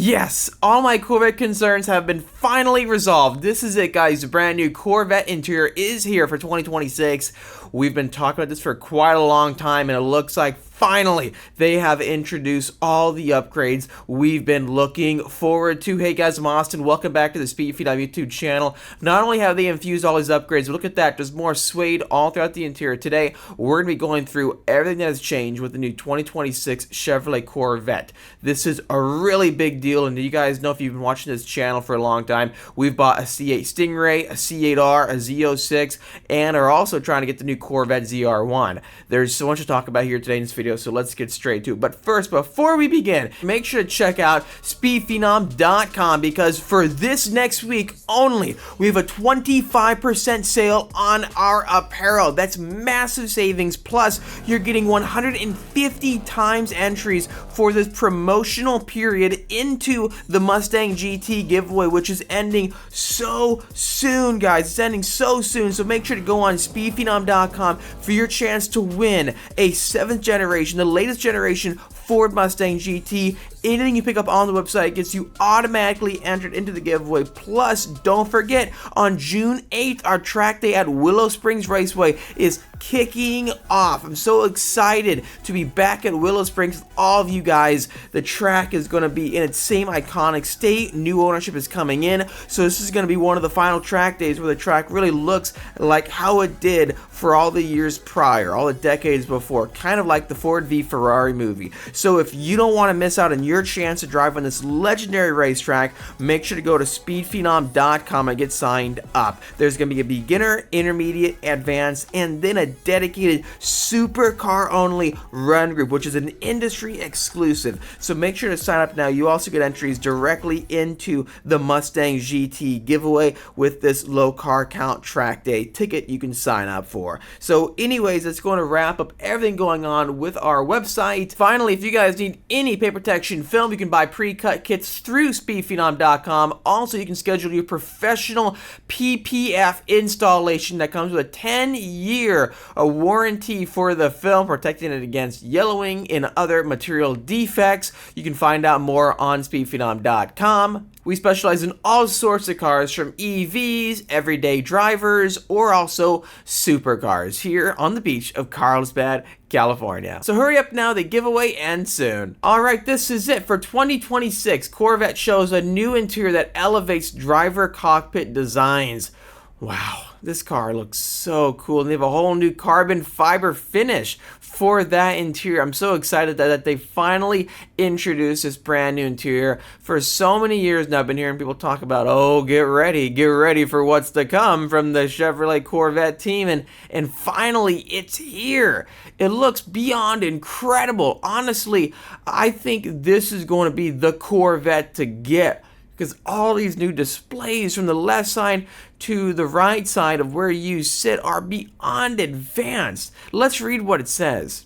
Yes, all my Corvette concerns have been finally resolved. This is it, guys. The brand new Corvette interior is here for 2026. We've been talking about this for quite a long time, and it looks like finally they have introduced all the upgrades we've been looking forward to. Hey guys, I'm Austin. Welcome back to the Speed Phenom YouTube channel. Not only have they infused all these upgrades, but look at that. There's more suede all throughout the interior. Today, we're going to be going through everything that has changed with the new 2026 Chevrolet Corvette. This is a really big deal, and you guys know if you've been watching this channel for a long time, we've bought a C8 Stingray, a C8R, a Z06, and are also trying to get the new Corvette ZR1. There's so much to talk about here today in this video, so let's get straight to it. But first, before we begin, make sure to check out speedphenom.com, because for this next week only, we have a 25% sale on our apparel. That's massive savings, plus you're getting 150 times entries for this promotional period into the Mustang GT giveaway, which is ending so soon, guys. It's ending so soon, so make sure to go on speedphenom.com for your chance to win a 7th generation, the latest generation Ford Mustang GT. Anything you pick up on the website gets you automatically entered into the giveaway. Plus, don't forget, on June 8th, our track day at Willow Springs Raceway is kicking off. I'm so excited to be back at Willow Springs with all of you guys. The track is going to be in its same iconic state. New ownership is coming in, so this is going to be one of the final track days where the track really looks like how it did for all the years prior, all the decades before, kind of like the Ford v Ferrari movie. So if you don't want to miss out on your chance to drive on this legendary racetrack, make sure to go to speedphenom.com and get signed up. There's going to be a beginner, intermediate, advanced, and then a dedicated supercar only run group, which is an industry exclusive. So make sure to sign up now. You also get entries directly into the Mustang GT giveaway with this low car count track day ticket you can sign up for. So anyways, that's going to wrap up everything going on with our website. Finally, if you guys need any paint protection film, you can buy pre-cut kits through speedphenom.com. Also, you can schedule your professional PPF installation that comes with a 10-year warranty for the film, protecting it against yellowing and other material defects. You can find out more on speedphenom.com. We specialize in all sorts of cars, from EVs, everyday drivers, or also supercars here on the beach of Carlsbad, California. So hurry up now, the giveaway ends soon. Alright, this is it for 2026. Corvette shows a new interior that elevates driver cockpit designs. Wow, this car looks so cool, and they have a whole new carbon fiber finish for that interior. I'm so excited that they finally introduced this brand new interior. For so many years now, I've been hearing people talk about, oh, get ready for what's to come from the Chevrolet Corvette team, and finally it's here. It looks beyond incredible. Honestly, I think this is going to be the Corvette to get, because all these new displays from the left side to the right side of where you sit are beyond advanced. Let's read what it says.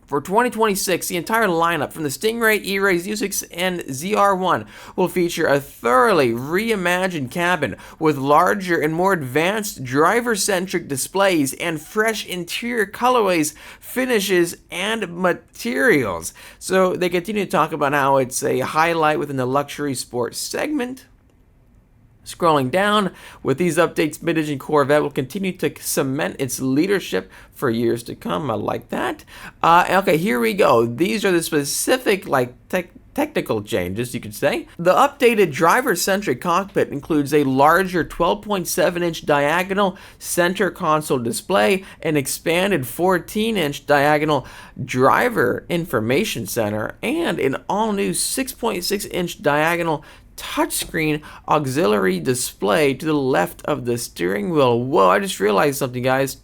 For 2026, the entire lineup from the Stingray, E-Ray, Z06, and ZR1 will feature a thoroughly reimagined cabin with larger and more advanced driver-centric displays and fresh interior colorways, finishes, and materials. So they continue to talk about how it's a highlight within the luxury sports segment. Scrolling down, with these updates, mid-engine Corvette will continue to cement its leadership for years to come. I like that. Okay, here we go. These are the specific, technical changes, you could say. The updated driver-centric cockpit includes a larger 12.7-inch diagonal center console display, an expanded 14-inch diagonal driver information center, and an all-new 6.6-inch diagonal touchscreen auxiliary display to the left of the steering wheel. Whoa, I just realized something, guys.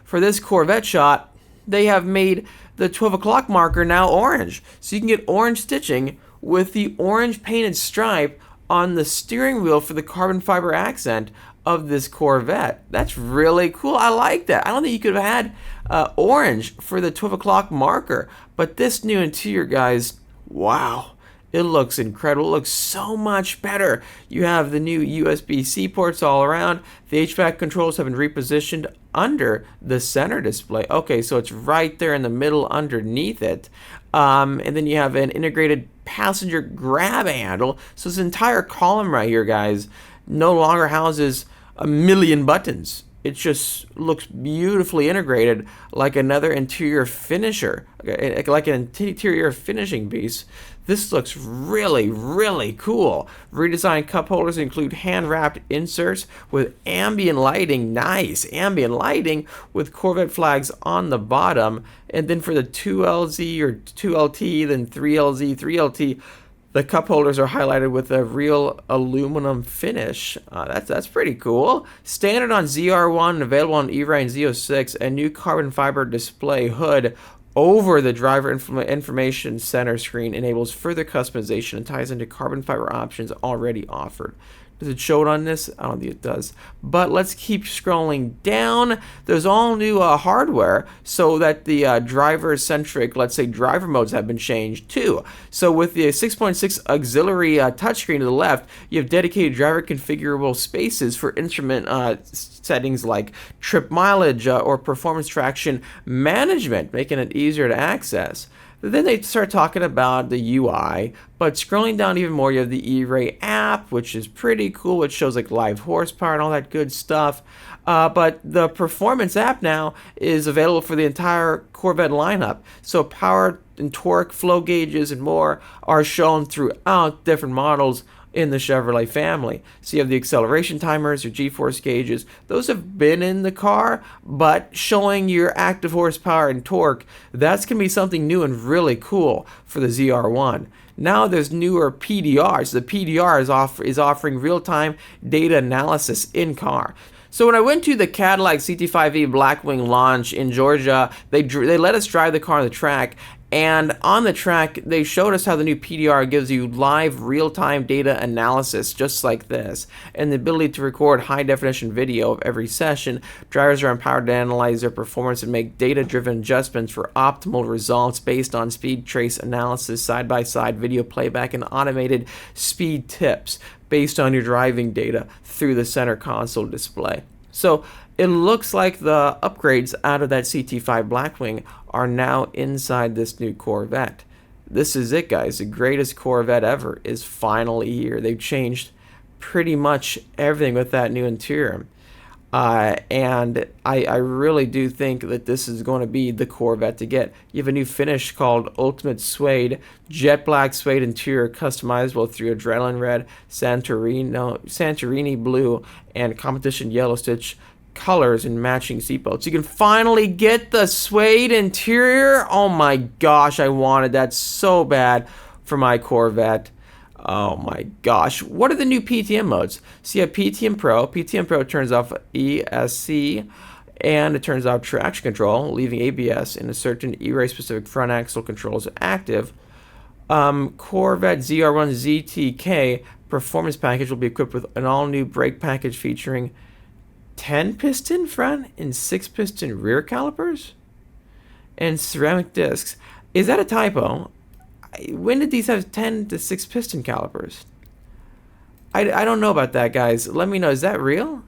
For this Corvette shot, they have made the 12 o'clock marker now orange. So you can get orange stitching with the orange painted stripe on the steering wheel for the carbon fiber accent of this Corvette. That's really cool. I like that. I don't think you could have had orange for the 12 o'clock marker, but this new interior, guys, wow. It looks incredible. It looks so much better. You have the new USB-C ports all around. The HVAC controls have been repositioned under the center display. Okay, so it's right there in the middle underneath it. And then you have an integrated passenger grab handle. So this entire column right here, guys, no longer houses a million buttons. It just looks beautifully integrated, like another interior finisher, like an interior finishing piece. This looks really, really cool. Redesigned cup holders include hand-wrapped inserts with ambient lighting. Nice ambient lighting with Corvette flags on the bottom. And then for the 2LZ or 2LT, then 3LZ, 3LT, the cup holders are highlighted with a real aluminum finish. That's pretty cool. Standard on ZR1, available on E-Ray and Z06, a new carbon fiber display hood over the driver information center screen enables further customization and ties into carbon fiber options already offered. Does it show it on this? I don't think it does. But let's keep scrolling down. There's all new hardware so that the driver-centric, let's say, driver modes have been changed too. So with the 6.6 auxiliary touchscreen to the left, you have dedicated driver configurable spaces for instrument settings like trip mileage or performance traction management, making it easier to access. Then they start talking about the UI, but scrolling down even more, you have the E-Ray app, which is pretty cool. It shows like live horsepower and all that good stuff. But the performance app now is available for the entire Corvette lineup. So power and torque, flow gauges, and more are shown throughout different models in the Chevrolet family. So you have the acceleration timers, your G-force gauges. Those have been in the car, but showing your active horsepower and torque, that's going to be something new and really cool for the ZR1. Now there's newer PDRs. The PDR is offering real-time data analysis in car. So when I went to the Cadillac CT5e Blackwing launch in Georgia, they let us drive the car on the track, and on the track, they showed us how the new PDR gives you live real-time data analysis, just like this, and the ability to record high-definition video of every session. Drivers are empowered to analyze their performance and make data-driven adjustments for optimal results based on speed trace analysis, side-by-side video playback, and automated speed tips based on your driving data through the center console display. So it looks like the upgrades out of that CT5 Blackwing are now inside this new Corvette. This is it, guys. The greatest Corvette ever is finally here. They've changed pretty much everything with that new interior. And I really do think that this is going to be the Corvette to get. You have a new finish called Ultimate Suede, jet black suede interior customizable through Adrenaline Red, Santorini Blue, and Competition Yellow Stitch colors and matching seatbelts. You can finally get the suede interior. Oh my gosh, I wanted that so bad for my Corvette. Oh my gosh. What are the new PTM modes? So you have PTM Pro. PTM Pro turns off ESC and it turns off traction control, leaving ABS and a certain E-Ray specific front axle controls active. Corvette ZR1 ZTK performance package will be equipped with an all-new brake package featuring 10-piston front and 6-piston rear calipers and ceramic discs. Is that a typo? When did these have 10 to 6 piston calipers? I don't know about that, guys. Let me know. Is that real?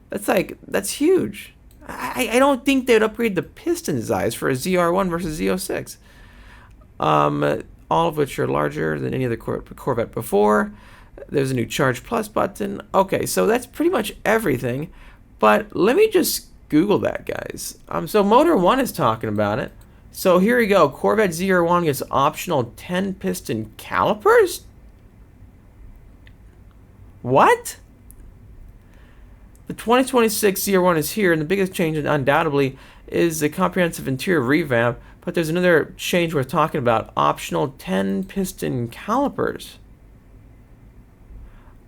That's huge. I don't think they'd upgrade the piston size for a ZR1 versus Z06. All of which are larger than any other Corvette before. There's a new Charge Plus button. Okay, so that's pretty much everything. But let me just Google that, guys. So Motor One is talking about it. So here we go. Corvette ZR1 gets optional 10-piston calipers? What? The 2026 ZR1 is here, and the biggest change undoubtedly is the comprehensive interior revamp, but there's another change worth talking about. Optional 10-piston calipers.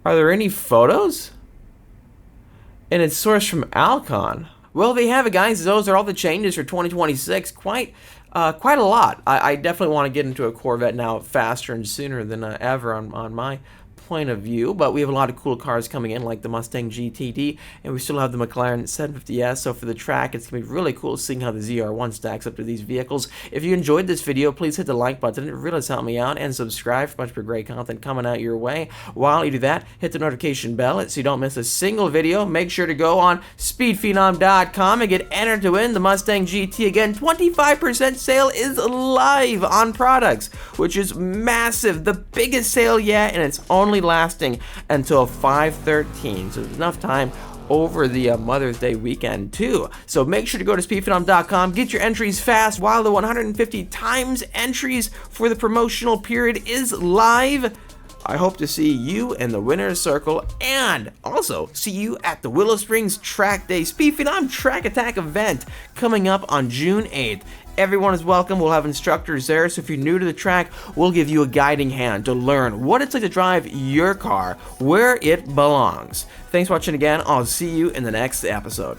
Are there any photos? And it's sourced from Alcon. Well, they have it, guys. Those are all the changes for 2026. Quite a lot. I definitely want to get into a Corvette now faster and sooner than ever on my point of view, but we have a lot of cool cars coming in, like the Mustang GTD, and we still have the McLaren 750S. So for the track, it's going to be really cool seeing how the ZR1 stacks up to these vehicles. If you enjoyed this video, please hit the like button. It really does help me out, and subscribe for much more great content coming out your way. While you do that, hit the notification bell so you don't miss a single video. Make sure to go on speedphenom.com and get entered to win the Mustang GT. Again, 25% sale is live on products, which is massive, the biggest sale yet, and it's only lasting until 5/13, so there's enough time over the Mother's Day weekend too. So make sure to go to speedphenom.com, get your entries fast while the 150 times entries for the promotional period is live. I hope to see you in the winner's circle, and also see you at the Willow Springs Track Day Speed Phenom Track Attack event coming up on June 8th. Everyone is welcome. We'll have instructors there, so if you're new to the track, we'll give you a guiding hand to learn what it's like to drive your car where it belongs. Thanks for watching again. I'll see you in the next episode.